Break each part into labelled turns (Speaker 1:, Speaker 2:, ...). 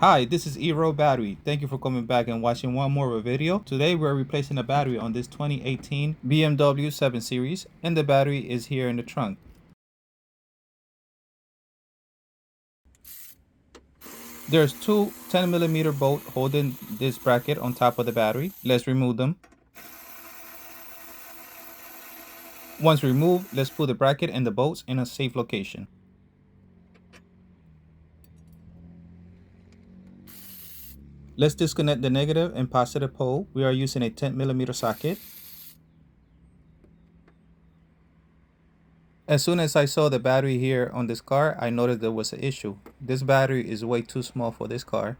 Speaker 1: Hi, this is Eero Battery. Thank you for coming back and watching one more video. Today we're replacing a battery on this 2018 BMW 7 Series, and the battery is here in the trunk. There's two 10mm bolts holding this bracket on top of the battery. Let's remove them. Once removed, let's put the bracket and the bolts in a safe location. Let's disconnect the negative and positive pole. We are using a 10mm socket. As soon as I saw the battery here on this car, I noticed there was an issue. This battery is way too small for this car.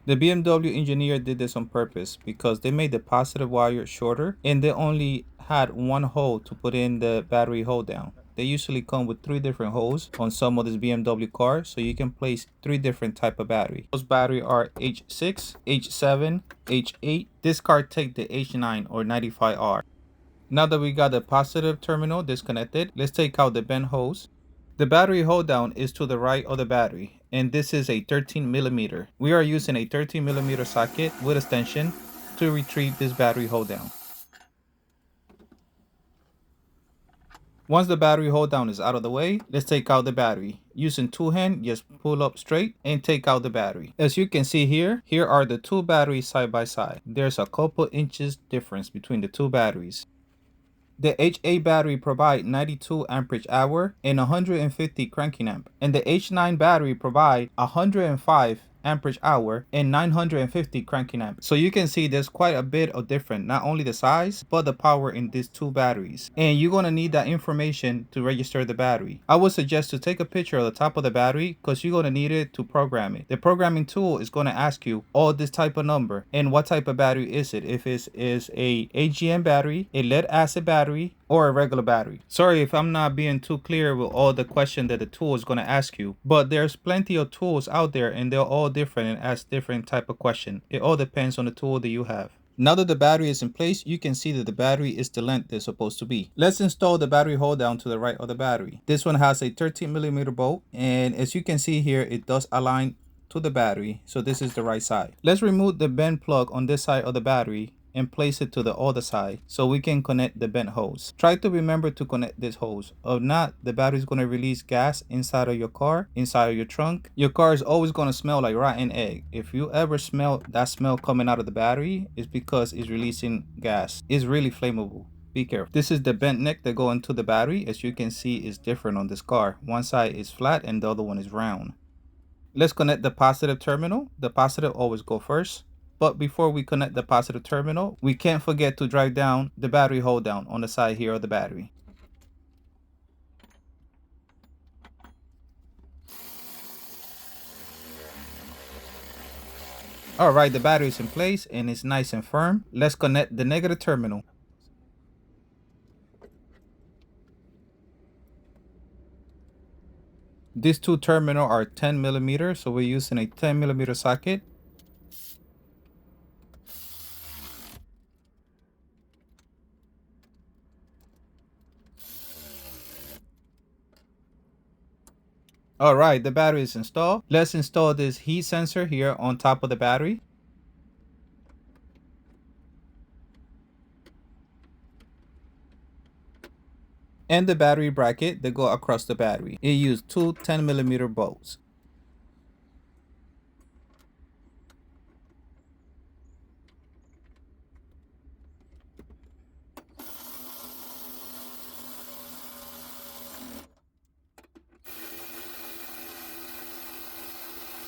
Speaker 1: The BMW engineer did this on purpose because they made the positive wire shorter and they only had one hole to put in the battery hold down. They usually come with 3 different holes on some of this BMW cars, so you can place 3 different type of battery. Those battery are H6, H7, H8. This car take the H9 or 95R. Now that we got the positive terminal disconnected, let's take out the bent hose. The battery hold down is to the right of the battery, and this is a 13mm. We are using a 13mm socket with extension to retrieve this battery hold down. Once the battery hold down is out of the way, let's take out the battery. Using two hands, just pull up straight and take out the battery. As you can see here are the two batteries side by side. There's a couple inches difference between the two batteries. The H8 battery provides 92 amperage hour and 150 cranking amp, and the H9 battery provides 105 amperage hour and 950 cranking amp. So you can see there's quite a bit of difference, not only the size but the power in these two batteries, and you're going to need that information to register the battery. I would suggest to take a picture of the top of the battery because you're going to need it to program it. The programming tool is going to ask you all this type of number and what type of battery is it, if it is a AGM battery, a lead acid battery, or a regular battery. Sorry if I'm not being too clear with all the question that the tool is going to ask you, but there's plenty of tools out there and they're all different and ask different type of question. It all depends on the tool that you have. Now that the battery is in place, you can see that the battery is the length it's supposed to be. Let's install the battery hold down to the right of the battery. This one has a 13mm bolt, and as you can see here, it does align to the battery, so this is the right side. Let's remove the bent plug on this side of the battery and place it to the other side so we can connect the bent hose. Try to remember to connect this hose. If not, the battery is going to release gas inside of your car, inside of your trunk. Your car is always going to smell like rotten egg. If you ever smell that smell coming out of the battery, it's because it's releasing gas. It's really flammable. Be careful. This is the bent neck that go into the battery. As you can see, it's different on this car. One side is flat and the other one is round. Let's connect the positive terminal. The positive always go first. But before we connect the positive terminal, we can't forget to drive down the battery hold down on the side here of the battery. Alright, the battery is in place and it's nice and firm. Let's connect the negative terminal. These two terminals are 10mm, so we're using a 10mm socket. Alright, the battery is installed. Let's install this heat sensor here on top of the battery. And the battery bracket that go across the battery. It used two 10mm bolts.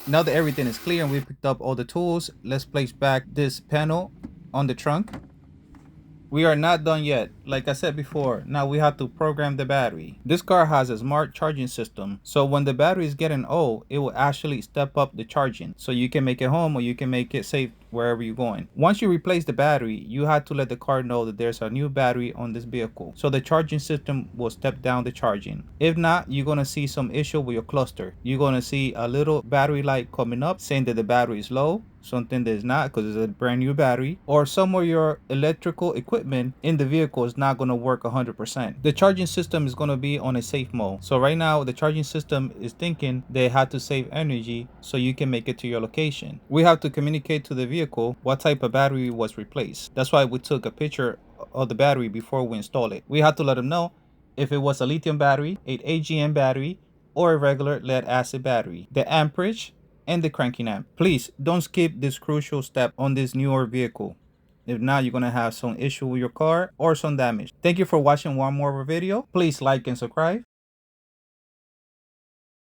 Speaker 1: Now that everything is clear and we picked up all the tools, let's place back this panel on the trunk. We are not done yet. Like I said before, now we have to program the battery. This car has a smart charging system, so when the battery is getting old, it will actually step up the charging. So you can make it home or you can make it safe wherever you're going. Once you replace the battery, you have to let the car know that there's a new battery on this vehicle, so the charging system will step down the charging. If not, you're going to see some issue with your cluster. You're going to see a little battery light coming up saying that the battery is low, something that is not because it's a brand new battery, or some of your electrical equipment in the vehicle is not going to work 100%. The charging system is going to be on a safe mode. So right now the charging system is thinking they had to save energy so you can make it to your location. We have to communicate to the vehicle what type of battery was replaced. That's why we took a picture of the battery before we install it. We have to let them know if it was a lithium battery, an AGM battery, or a regular lead acid battery, the amperage, and the cranking amp. Please don't skip this crucial step on this newer vehicle. If not, you're going to have some issue with your car or some damage. Thank you for watching one more video. Please like and subscribe.